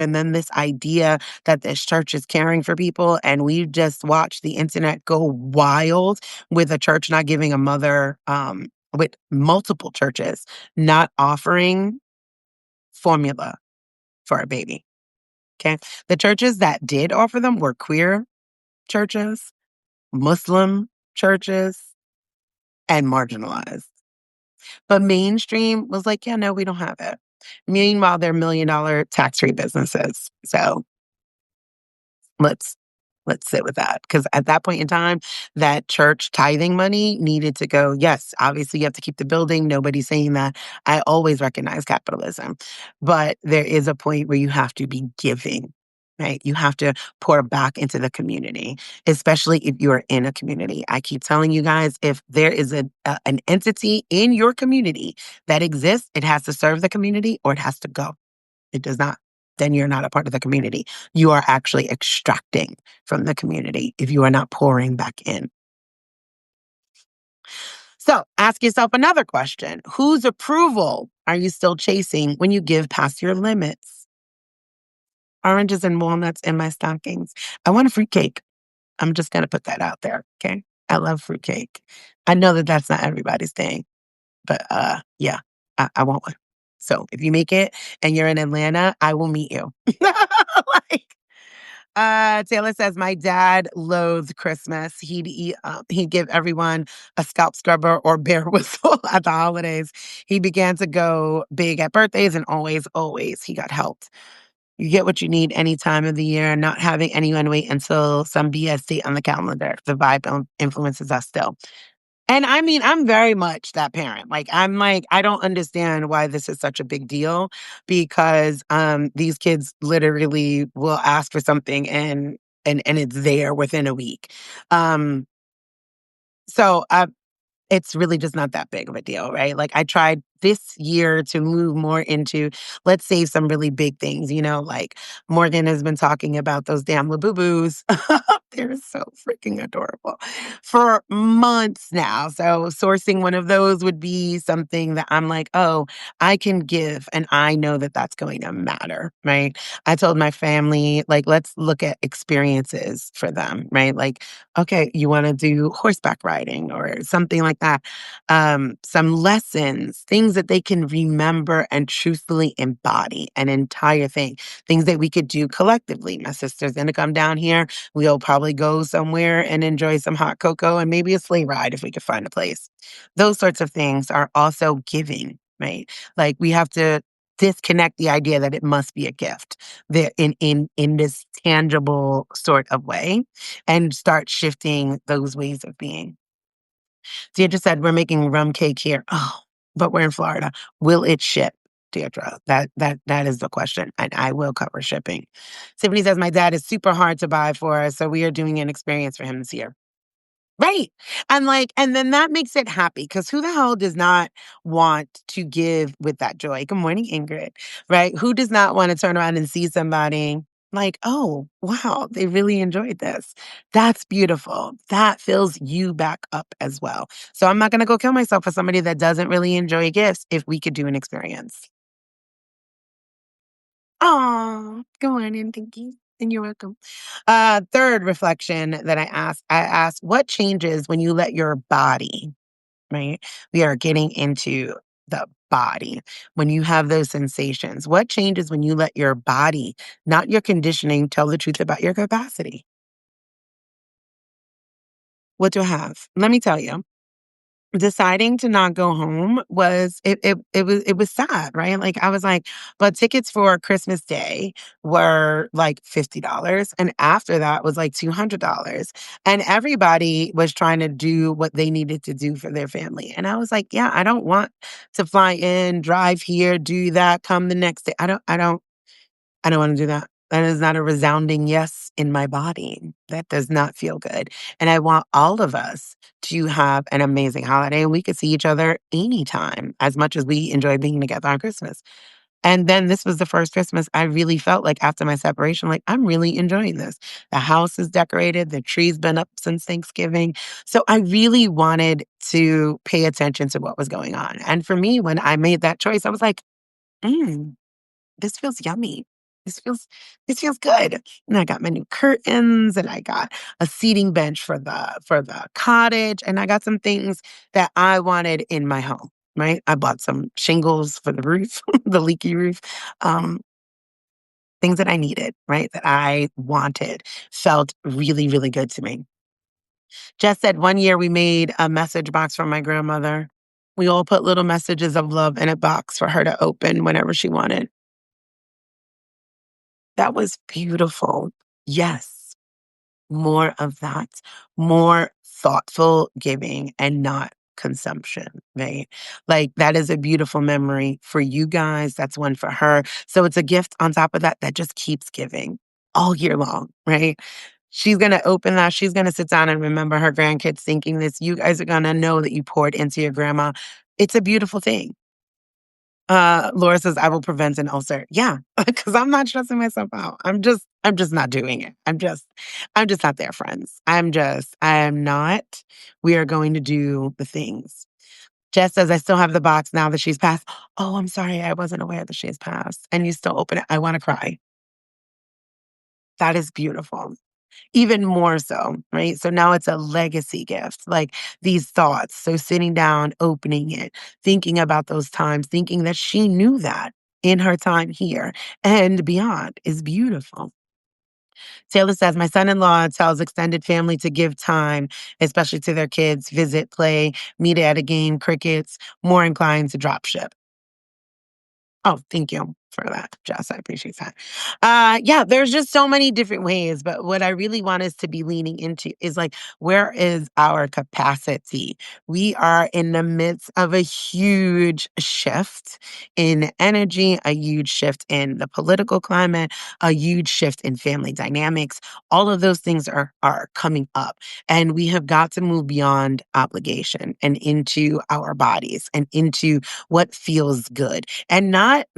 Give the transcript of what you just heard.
And then this idea that this church is caring for people, and we've just watched the internet go wild with a church not giving a mother, with multiple churches not offering formula for a baby. Okay. The churches that did offer them were queer churches, Muslim churches, and marginalized. But mainstream was like, yeah, no, we don't have it. Meanwhile, they're $1 million tax-free businesses. So let's let's sit with that, because at that point in time, that church tithing money needed to go. Yes, obviously you have to keep the building. Nobody's saying that. I always recognize capitalism, but there is a point where you have to be giving. Right? You have to pour back into the community, especially if you're in a community. I keep telling you guys, if there is an entity in your community that exists, it has to serve the community or it has to go. It does not, then you're not a part of the community. You are actually extracting from the community if you are not pouring back in. So ask yourself another question. Whose approval are you still chasing when you give past your limits? Oranges and walnuts in my stockings. I want a fruitcake. I'm just going to put that out there. Okay. I love fruitcake. I know that that's not everybody's thing, but yeah, I want one. So if you make it and you're in Atlanta, I will meet you. Like, Taylor says, my dad loathed Christmas. He'd give everyone a scalp scrubber or bear whistle at the holidays. He began to go big at birthdays, and always he got helped. You get what you need any time of the year, not having anyone wait until some BS date on the calendar. The vibe influences us still. And I mean, I'm very much that parent. I'm like, I don't understand why this is such a big deal, because these kids literally will ask for something and it's there within a week. Um, so it's really just not that big of a deal, right? Like, I tried this year to move more into, let's say, some really big things, like Morgan has been talking about those damn Labubus. They're so freaking adorable for months now. So sourcing one of those would be something that I'm like, oh, I can give, and I know that that's going to matter, right? I told my family, like, let's look at experiences for them, right? Like, okay, you want to do horseback riding or something like that. Some lessons, things that they can remember and truthfully embody, an entire thing, things that we could do collectively. My sister's going to come down here. We'll probably go somewhere and enjoy some hot cocoa and maybe a sleigh ride if we could find a place. Those sorts of things are also giving, right? Like, we have to disconnect the idea that it must be a gift there in this tangible sort of way, and start shifting those ways of being. Deirdre said, we're making rum cake here. Oh, but we're in Florida. Will it ship, Deirdre? That is the question. And I will cover shipping. Tiffany says, my dad is super hard to buy for us, so we are doing an experience for him this year. Right. And then that makes it happy, because who the hell does not want to give with that joy? Good morning, Ingrid. Right? Who does not want to turn around and see somebody like, oh, wow, they really enjoyed this? That's beautiful. That fills you back up as well. So I'm not going to go kill myself for somebody that doesn't really enjoy gifts if we could do an experience. Oh, good morning. Thank you. And you're welcome. Third reflection that I asked, what changes when you let your body, right? We are getting into the body. When you have those sensations, what changes when you let your body, not your conditioning, tell the truth about your capacity? What do I have? Let me tell you. Deciding to not go home was sad, right? Like, I was like, but tickets for Christmas Day were like $50, and after that was like $200. And everybody was trying to do what they needed to do for their family. And I was like, yeah, I don't want to fly in, drive here, do that, come the next day. I don't want to do that. That is not a resounding yes in my body. That does not feel good. And I want all of us to have an amazing holiday, and we could see each other anytime as much as we enjoy being together on Christmas. And then this was the first Christmas I really felt like, after my separation, like, I'm really enjoying this. The house is decorated, the tree's been up since Thanksgiving. So I really wanted to pay attention to what was going on. And for me, when I made that choice, I was like, this feels yummy. This feels this feels good. And I got my new curtains and I got a seating bench for the cottage and I got some things that I wanted in my home, right? I bought some shingles for the roof, the leaky roof. Um, things that I needed, right? That I wanted felt really, really good to me. Jess said one year we made a message box for my grandmother. We all put little messages of love in a box for her to open whenever she wanted. That was beautiful. Yes, more of that, more thoughtful giving and not consumption, right? Like that is a beautiful memory for you guys. That's one for her. So it's a gift on top of that that just keeps giving all year long, right? She's going to open that. She's going to sit down and remember her grandkids thinking this. You guys are going to know that you poured into your grandma. It's a beautiful thing. Laura says, "I will prevent an ulcer." Yeah, because 'cause I'm not stressing myself out. I'm just not doing it. I'm just not there, friends. I am not. We are going to do the things. Jess says, "I still have the box now that she's passed." Oh, I'm sorry. I wasn't aware that she has passed, and you still open it. I wanna cry. That is beautiful. Even more so, right? So now it's a legacy gift, like these thoughts. So sitting down, opening it, thinking about those times, thinking that she knew that in her time here and beyond is beautiful. Taylor says, "My son in law tells extended family to give time, especially to their kids, visit, play, meet at a game, crickets, more inclined to drop ship." Oh, thank you for that, Jess. I appreciate that. Yeah, there's just so many different ways, but what I really want us to be leaning into is like, where is our capacity? We are in the midst of a huge shift in energy, a huge shift in the political climate, a huge shift in family dynamics. All of those things are coming up, and we have got to move beyond obligation and into our bodies and into what feels good and not